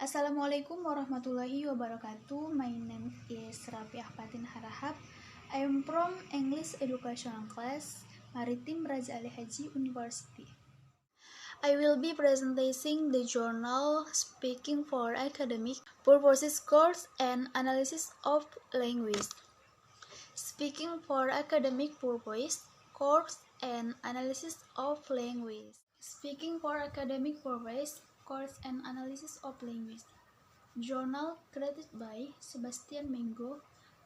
Assalamualaikum warahmatullahi wabarakatuh. My name is Rafiah Fatin Harahap. I am from English Educational Class, Maritim Raja Ali Haji University. I will be presenting the journal Speaking for Academic Purposes Course and Analysis of Language. Speaking for Academic Purposes Course and Analysis of Language. Speaking for Academic Purposes Course and Analysis of Language. Journal created by Sebastian Mengo,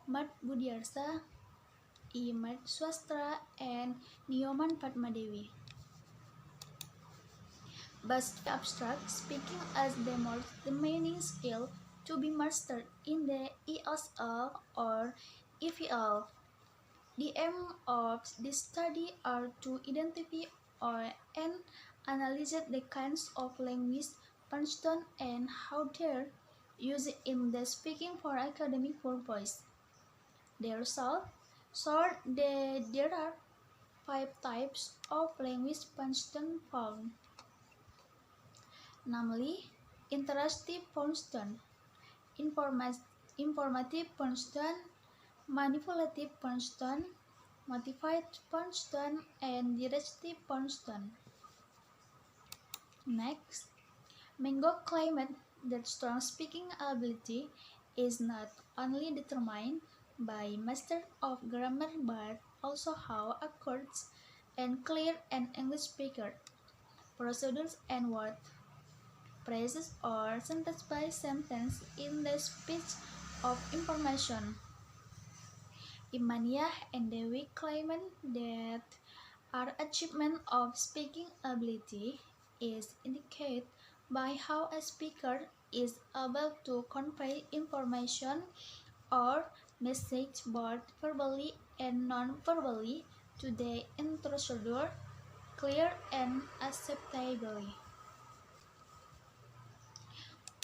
Mart Budiarsa, Imat Swastra, and Nyoman Padmadewi. Basic abstract speaking as the most demanding skill to be mastered in the ESL or EVL. The aim of this study are to identify and analyze the kinds of language functions and how they're used in the speaking for academic purpose. There are 5 types of language function found, namely interactive function, informative function, manipulative function, motivated function, and directive function. Next, Mengo claimed that strong speaking ability is not only determined by master of grammar but also how accords and clear an English speaker, procedures and word, phrases or sentence by sentence in the speech of information. Imania and Dewi claimed that our achievement of speaking ability is indicated by how a speaker is able to convey information or message both verbally and non-verbally to the interlocutor clear and acceptably.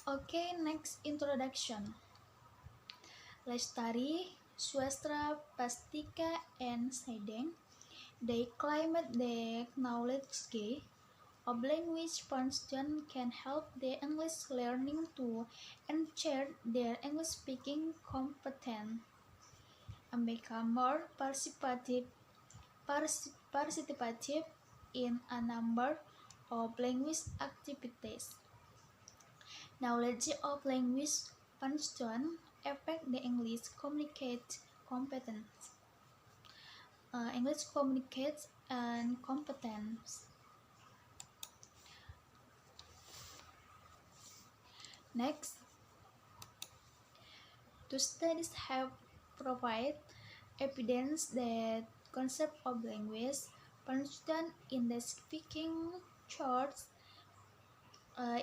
Okay, next introduction. Lestari, Swastra, Pastika, and Saideng, they claimed that knowledge of language function can help the English learning to enhance their English speaking competence and become more participative in a number of language activities. Knowledge of language function affect the English communicate competence. English communicates and competence. Next, two studies have provided evidence that concept of language function in the speaking charts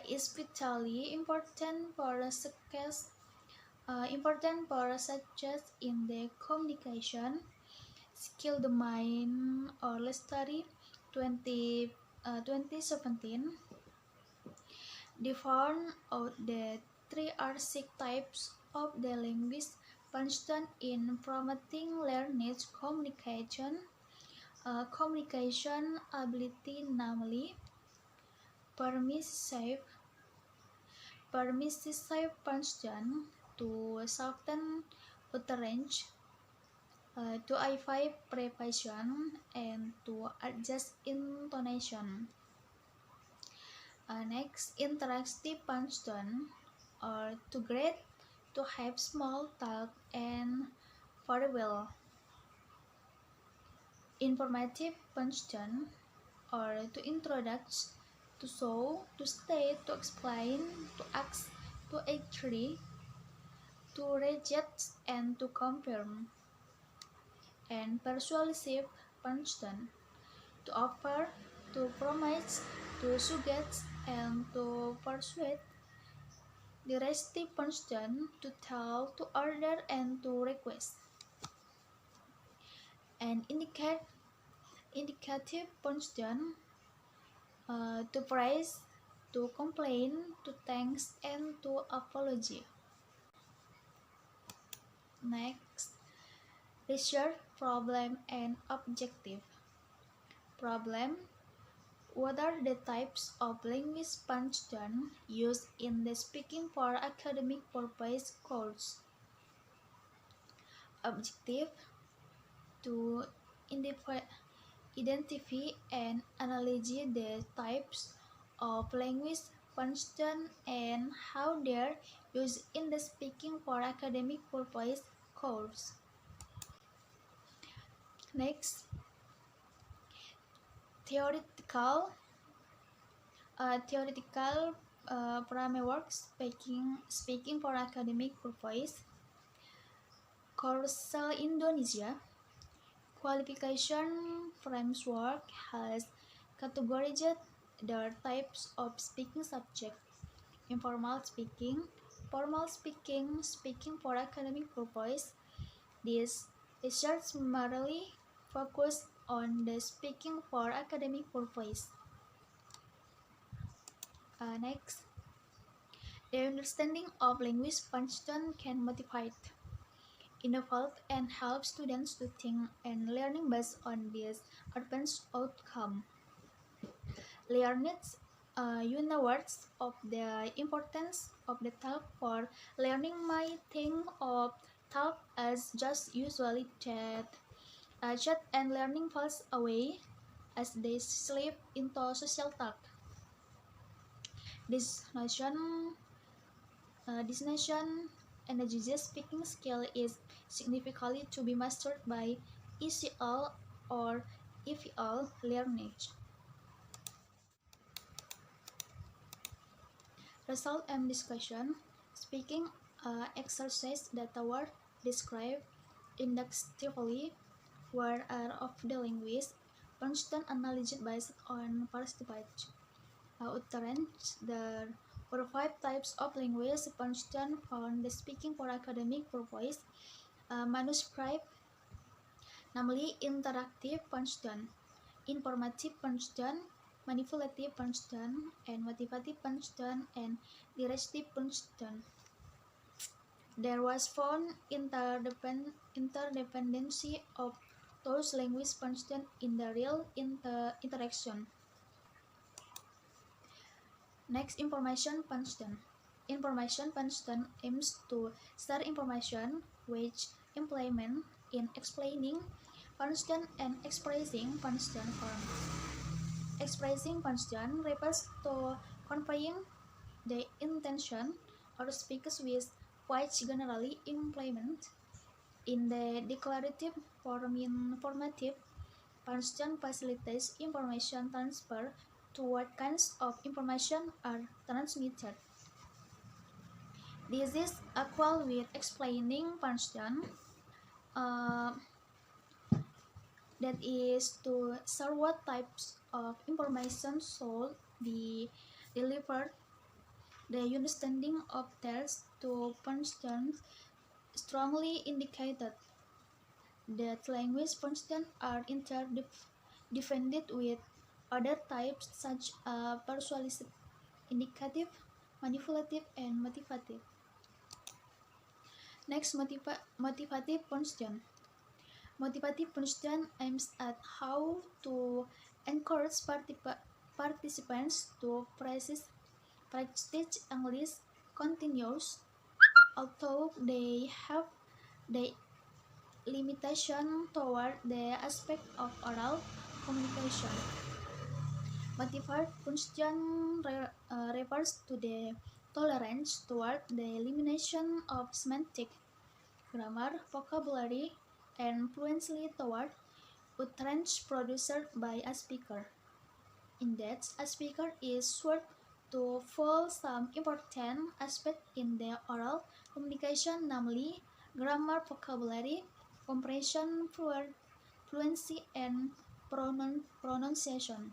is vitally important for success in the communication skill domain or Lestari 2017 defined out the 3 or 6 types of the language function in promoting learning communication ability, namely permissive function to soften utterance, to avoid preposition, and to adjust intonation. Next, interactive function or to great, to have small talk and verbal. Informative function or to introduce, to show, to state, to explain, to ask, to agree, to reject, and to confirm. And persuasive function, to offer, to promise, to suggest, and to persuade. Directive function, to tell, to order, and to request. And indicative function, to praise, to complain, to thanks, and to apology. Next, research problem and objective. Problem: What are the types of language function used in the speaking for academic purpose course? Objective to identify and analyze the types of language function and how they're used in the speaking for academic purpose course. Next, theoretical framework speaking for academic purpose. Course Indonesia qualification framework has categorized the types of speaking subject: informal speaking, formal speaking, speaking for academic purpose. This research primarily focused on the speaking for academic purpose. Next, the understanding of language function can motivate, involve, and help students to think and learning based on this advanced outcome. Learners unaware of the importance of the talk for learning might think of talk as just usually chat and learning falls away as they slip into social talk. This notion energizes speaking skill is significantly to be mastered by ECL or EVL learners. Result and discussion. Speaking exercise that were described inductively were of the language function analyzed based on participants. Utterance. There were 5 types of language function found the speaking for academic purpose. Manuscript, namely interactive function, informative function, manipulative function, and motivative function, and directive function. There was found interdependency of those language functions in the real interaction. Next, information function. Information function aims to share information which implement in explaining function and expressing function form. Expressing function refers to conveying the intention or speaks with which generally implement in the declarative form. Informative function facilitates information transfer to what kinds of information are transmitted. This is equal with explaining function, that is to share what types of information should be delivered. The understanding of these two functions strongly indicated that language functions are interdependent with other types such as persuasive, indicative, manipulative, and motivative. Next, motivative function. Motivative function aims at how to encourage participants to practice English continues, although they have the limitation toward the aspect of oral communication. Motivative function refers to the tolerance toward the elimination of semantic, grammar, vocabulary, and fluency toward utterance produced by a speaker. In that, a speaker is sure to follow some important aspect in the oral communication, namely grammar, vocabulary, comprehension, fluency, and pronunciation.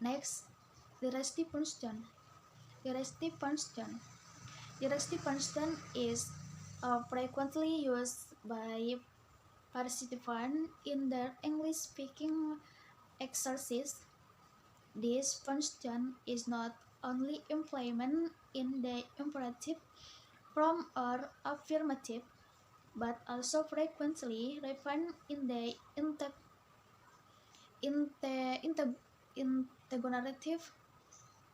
Next, directive function. Directive function. Directive function is frequently used by participants in their English-speaking exercise. This function is not only implemented in the imperative form or affirmative, but also frequently refined in the Interrogative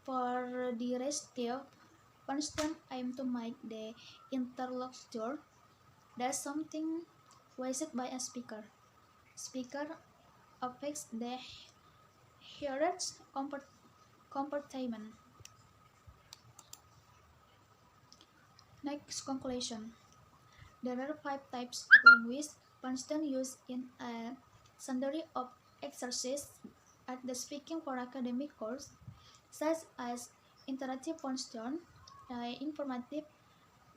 for the restive function aim to make the interlocutor does something voiced by a speaker. Speaker affects the hearer's comportment. Next conclusion. There are 5 types of language function used in a sundry of exercises at the speaking for academic course, such as interactive function, informative,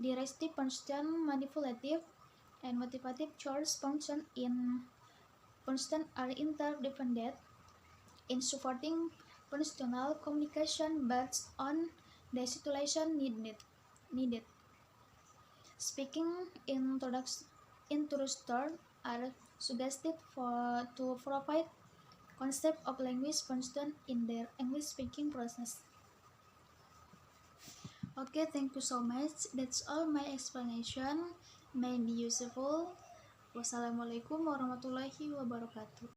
directive function, manipulative, and motivative choice function are interdependent in supporting functional communication based on the situation needed. Speaking instructors are suggested to provide concept of language function in their English speaking process. Okay, thank you so much. That's all my explanation. May be useful. Wassalamualaikum warahmatullahi wabarakatuh.